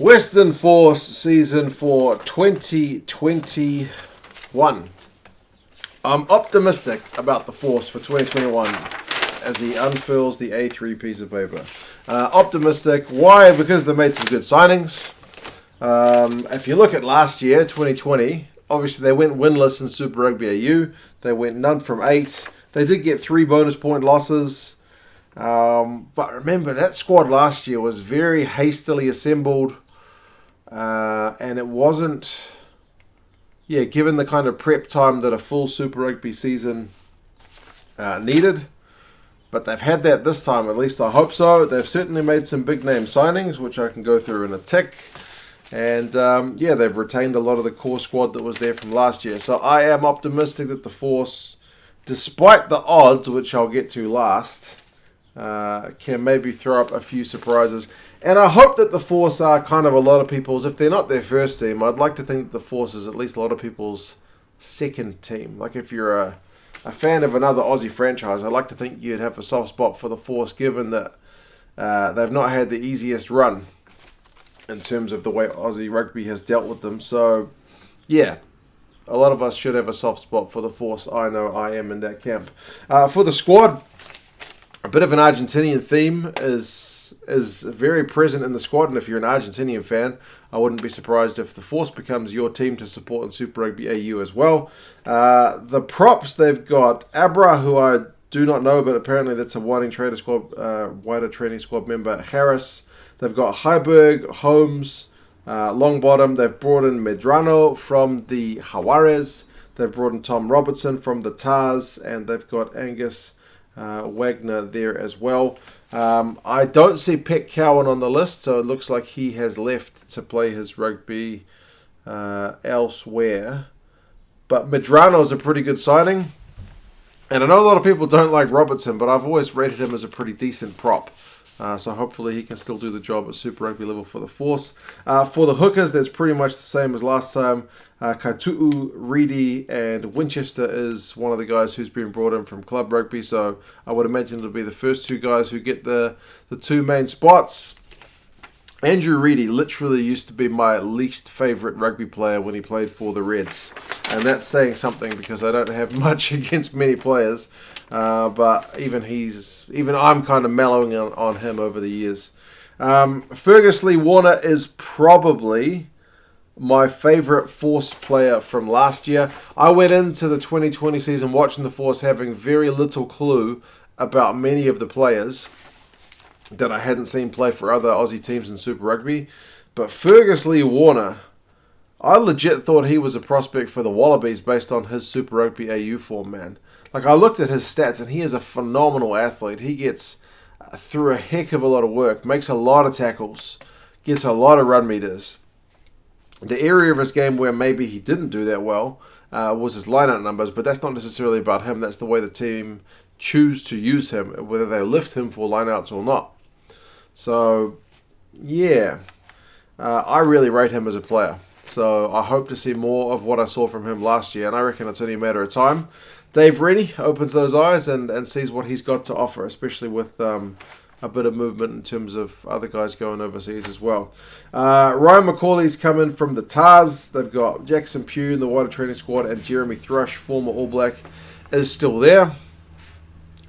Western Force season for 2021. I'm optimistic about the Force for 2021 as he unfurls the A3 piece of paper. Optimistic. Why? Because they made some good signings. If you look at last year, 2020, obviously they went winless in Super Rugby AU. They went none from 8. They did get 3 bonus point losses. But remember, that squad last year was very hastily assembled. And it wasn't, given the kind of prep time that a full Super Rugby season needed. But they've had that this time, at least I hope so. They've certainly made some big name signings, which I can go through in a tick. And they've retained a lot of the core squad that was there from last year. So I am optimistic that the Force, despite the odds, which I'll get to last, can maybe throw up a few surprises. And I hope that the Force are kind of a lot of people's, if they're not their first team, I'd like to think that the Force is at least a lot of people's second team. Like if you're a fan of another Aussie franchise, I'd like to think you'd have a soft spot for the Force, given that they've not had the easiest run in terms of the way Aussie rugby has dealt with them. So, a lot of us should have a soft spot for the Force. I know I am in that camp. For the squad, a bit of an Argentinian theme is very present in the squad, and if you're an Argentinian fan, I wouldn't be surprised if the Force becomes your team to support in Super Rugby AU as well. The props, they've got Abra, who I do not know, but apparently that's a wider training squad member, Harris. They've got Heiberg, Holmes, Longbottom. They've brought in Medrano from the Jaguares. They've brought in Tom Robertson from the Tars, and they've got Angus Wagner there as well. I don't see Pet Cowan on the list, so it looks like he has left to play his rugby elsewhere. But Medrano is a pretty good signing. And I know a lot of people don't like Robertson, but I've always rated him as a pretty decent prop. So hopefully he can still do the job at Super Rugby level for the Force. For the hookers, that's pretty much the same as last time. Kaitu'u, Reedy, and Winchester is one of the guys who's been brought in from Club Rugby. So I would imagine it'll be the first 2 guys who get the 2 main spots. Andrew Reedy literally used to be my least favourite rugby player when he played for the Reds. And that's saying something because I don't have much against many players. But even I'm kind of mellowing on him over the years. Fergus Lee Warner is probably my favourite Force player from last year. I went into the 2020 season watching the Force having very little clue about many of the players that I hadn't seen play for other Aussie teams in Super Rugby. But Fergus Lee Warner, I legit thought he was a prospect for the Wallabies based on his Super Rugby AU form, man. Like, I looked at his stats, and he is a phenomenal athlete. He gets through a heck of a lot of work, makes a lot of tackles, gets a lot of run meters. The area of his game where maybe he didn't do that well was his line-out numbers, but that's not necessarily about him. That's the way the team choose to use him, whether they lift him for line-outs or not. So, I really rate him as a player. So I hope to see more of what I saw from him last year, and I reckon it's only a matter of time. Dave Rennie opens those eyes and sees what he's got to offer, especially with a bit of movement in terms of other guys going overseas as well. Ryan McCauley's come in from the Tars. They've got Jackson Pugh in the wider training squad, and Jeremy Thrush, former All Black, is still there.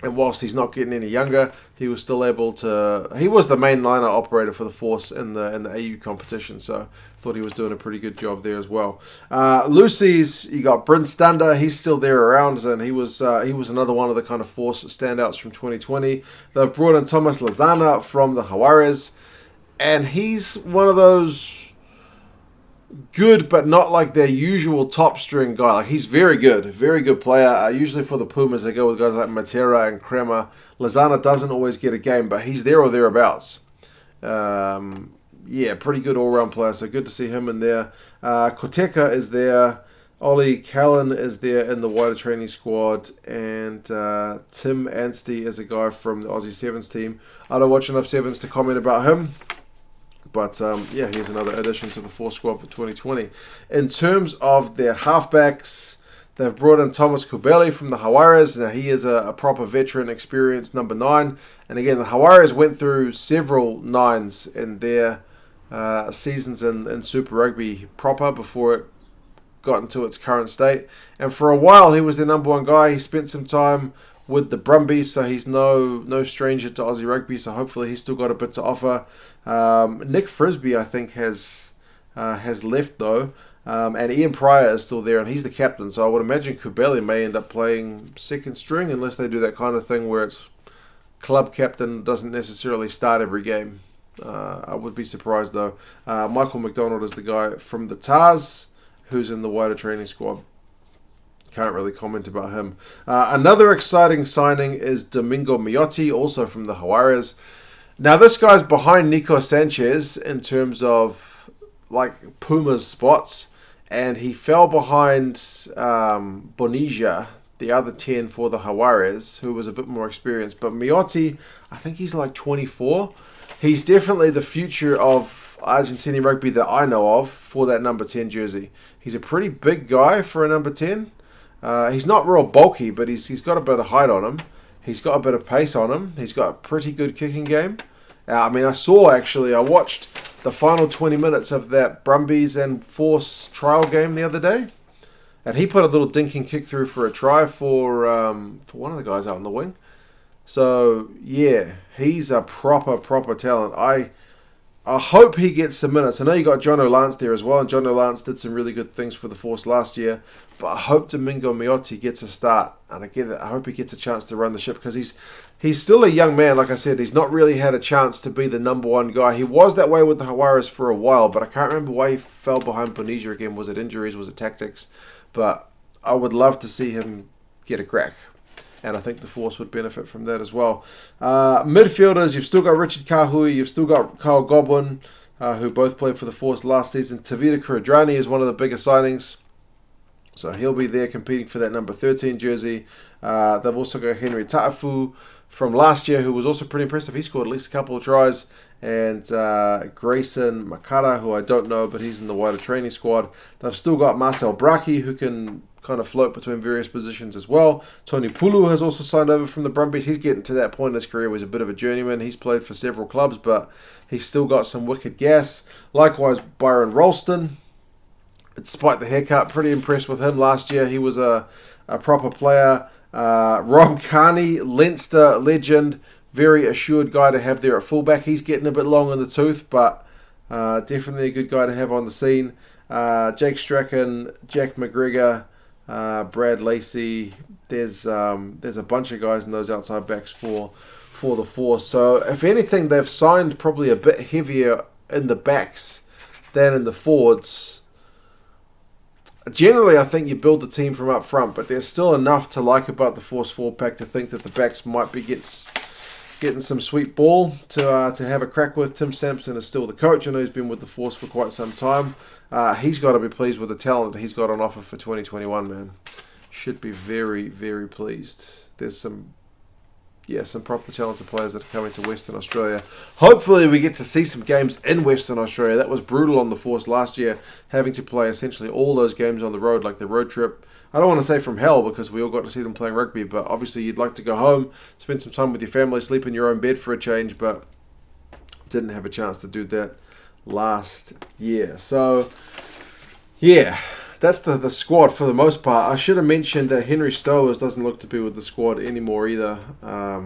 And whilst he's not getting any younger, he was still able to... He was the main liner operator for the Force in the AU competition, so I thought he was doing a pretty good job there as well. Lucy's, you got Bryn Stander. He's still there around, and he was another one of the kind of Force standouts from 2020. They've brought in Thomas Lazana from the Jaguares, and he's one of those good, but not like their usual top string guy. Like, he's very good player. Usually for the Pumas, they go with guys like Matera and Kremer. Lazana doesn't always get a game, but he's there or thereabouts. Pretty good all-round player, so good to see him in there. Koteka is there. Ollie Callan is there in the wider training squad, and Tim Anstey is a guy from the Aussie Sevens team. I don't watch enough Sevens to comment about him. But, here's another addition to the Force squad for 2020. In terms of their halfbacks, they've brought in Thomas Kubeli from the Jaguares. Now, he is a proper veteran, experienced number 9. And again, the Jaguares went through several 9s in their seasons in Super Rugby proper before it got into its current state. And for a while, he was their number one guy. He spent some time with the Brumbies, so he's no stranger to Aussie rugby. So hopefully, he's still got a bit to offer. Nick Frisby, I think, has left though. And Ian Pryor is still there, and he's the captain. So I would imagine Kubeli may end up playing second string unless they do that kind of thing where it's club captain doesn't necessarily start every game. I would be surprised though. Michael McDonald is the guy from the Tars who's in the wider training squad. Can't really comment about him. Another exciting signing is Domingo Miotti, also from the Jaguares. Now this guy's behind Nico Sanchez in terms of like Puma's spots, and he fell behind Bonija, the other 10 for the Jaguares, who was a bit more experienced. But Miotti, I think he's like 24. He's definitely the future of Argentinian rugby that I know of for that number 10 jersey. He's a pretty big guy for a number 10. He's not real bulky, but he's got a bit of height on him. He's got a bit of pace on him. He's got a pretty good kicking game. I watched the final 20 minutes of that Brumbies and Force trial game the other day. And he put a little dinking kick through for a try for one of the guys out on the wing. So, yeah, he's a proper talent. I hope he gets some minutes. I know you got John O'Lance there as well, and John O'Lance did some really good things for the Force last year. But I hope Domingo Miotti gets a start, and I hope he gets a chance to run the ship, because he's still a young man. Like I said, he's not really had a chance to be the number one guy. He was that way with the Jaguares for a while, but I can't remember why he fell behind Bonija again. Was it injuries? Was it tactics? But I would love to see him get a crack. And I think the Force would benefit from that as well. Midfielders, you've still got Richard Kahui, you've still got Kyle Godwin, who both played for the Force last season. Tavita Kuridrani is one of the bigger signings. So he'll be there competing for that number 13 jersey. They've also got Henry Ta'afu from last year, who was also pretty impressive. He scored at least a couple of tries. And Grayson Makara, who I don't know, but he's in the wider training squad. They've still got Marcel Braki, who can kind of float between various positions as well. Tony Pulu has also signed over from the Brumbies. He's getting to that point in his career where he's a bit of a journeyman. He's played for several clubs, but he's still got some wicked gas. Likewise, Byron Ralston, despite the haircut, pretty impressed with him last year. He was a proper player. Rob Carney, Leinster legend, very assured guy to have there at fullback. He's getting a bit long in the tooth, but definitely a good guy to have on the scene. Jake Strachan, Jack McGregor, Brad Lacey. There's a bunch of guys in those outside backs for the Force. So if anything, they've signed probably a bit heavier in the backs than in the forwards. Generally, I think you build the team from up front, but there's still enough to like about the Force forward pack to think that the backs might be getting some sweet ball to have a crack with. Tim Sampson is still the coach. I know he's been with the Force for quite some time. He's got to be pleased with the talent he's got on offer for 2021, man. Should be very, very pleased. There's some proper talented players that are coming to Western Australia. Hopefully we get to see some games in Western Australia. That was brutal on the Force last year, having to play essentially all those games on the road, like the road trip. I don't want to say from hell, because we all got to see them playing rugby, but obviously you'd like to go home, spend some time with your family, sleep in your own bed for a change, but didn't have a chance to do that last year. So, yeah, that's the squad for the most part. I should have mentioned that Henry Stowers doesn't look to be with the squad anymore either. I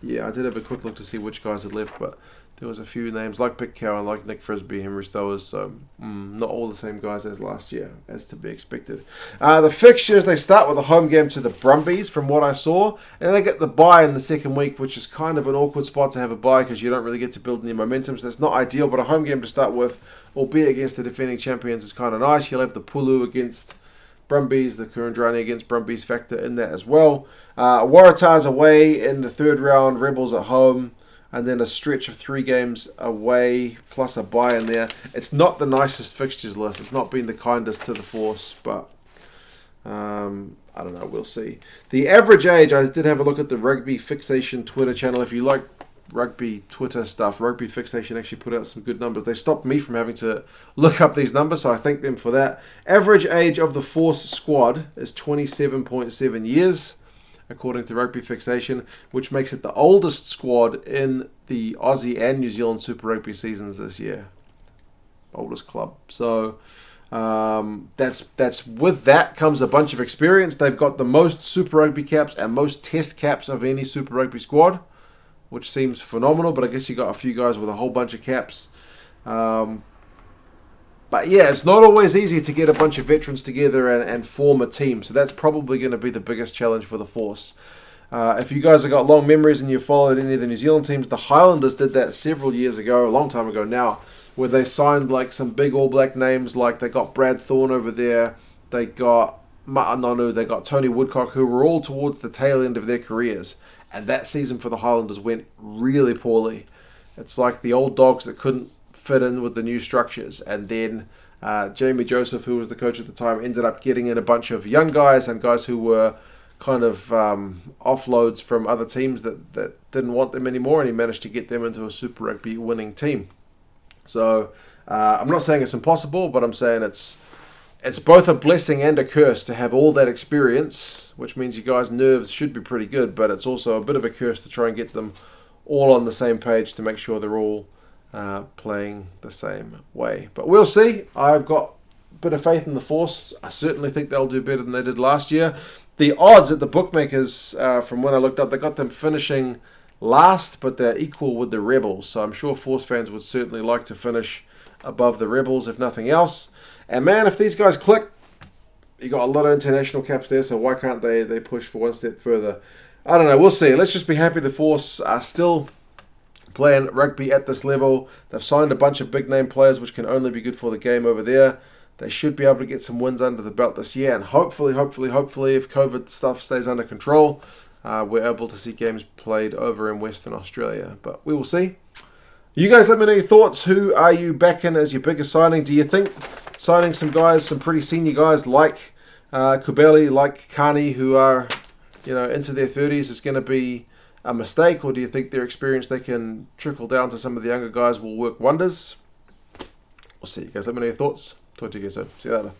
did have a quick look to see which guys had left, but there was a few names like Pick Cowan, like Nick Frisby, Henry Stowers, so not all the same guys as last year, as to be expected. The fixtures, they start with a home game to the Brumbies, from what I saw, and they get the bye in the second week, which is kind of an awkward spot to have a bye because you don't really get to build any momentum, so that's not ideal, but a home game to start with, albeit against the defending champions, is kind of nice. You'll have the Pulu against Brumbies, the Kuridrani against Brumbies factor in that as well. Waratahs away in the third round, Rebels at home, and then a stretch of 3 games away, plus a bye in there. It's not the nicest fixtures list. It's not been the kindest to the Force, but I don't know. We'll see. The average age, I did have a look at the Rugby Fixation Twitter channel. If you like rugby Twitter stuff, Rugby Fixation actually put out some good numbers. They stopped me from having to look up these numbers, so I thank them for that. Average age of the Force squad is 27.7 years. According to Rugby Fixation, which makes it the oldest squad in the Aussie and New Zealand Super Rugby seasons this year. oldest club. So that's with that comes a bunch of experience. They've got the most Super Rugby caps and most Test caps of any Super Rugby squad, which seems phenomenal. But I guess you got a few guys with a whole bunch of caps. But yeah, it's not always easy to get a bunch of veterans together and form a team. So that's probably going to be the biggest challenge for the Force. If you guys have got long memories and you followed any of the New Zealand teams, the Highlanders did that several years ago, a long time ago now, where they signed like some big All Black names, like they got Brad Thorne over there, they got Ma'anonu, they got Tony Woodcock, who were all towards the tail end of their careers. And that season for the Highlanders went really poorly. It's like the old dogs that couldn't fit in with the new structures. And then Jamie Joseph, who was the coach at the time, ended up getting in a bunch of young guys and guys who were kind of offloads from other teams that didn't want them anymore, and he managed to get them into a Super Rugby winning team. So I'm not saying it's impossible, but I'm saying it's both a blessing and a curse to have all that experience, which means you guys' nerves should be pretty good, but it's also a bit of a curse to try and get them all on the same page to make sure they're all playing the same way. But we'll see. I've got a bit of faith in the Force. I certainly think they'll do better than they did last year. The odds at the bookmakers, from when I looked up, they got them finishing last, but they're equal with the Rebels. So I'm sure Force fans would certainly like to finish above the Rebels, if nothing else. And man, if these guys click, you got a lot of international caps there, so why can't they push for one step further? I don't know, we'll see. Let's just be happy the Force are still playing rugby at this level. They've signed a bunch of big name players, which can only be good for the game over there. They should be able to get some wins under the belt this year, and hopefully, if COVID stuff stays under control, we're able to see games played over in Western Australia. But we will see. You guys let me know your thoughts. Who are you backing as your biggest signing? Do you think signing some guys, some pretty senior guys like Kubeli, like Carney, who are into their 30s, is going to be a mistake? Or do you think their experience they can trickle down to some of the younger guys will work wonders? We'll see. You guys let me know your thoughts. Talk to you guys soon. See you later.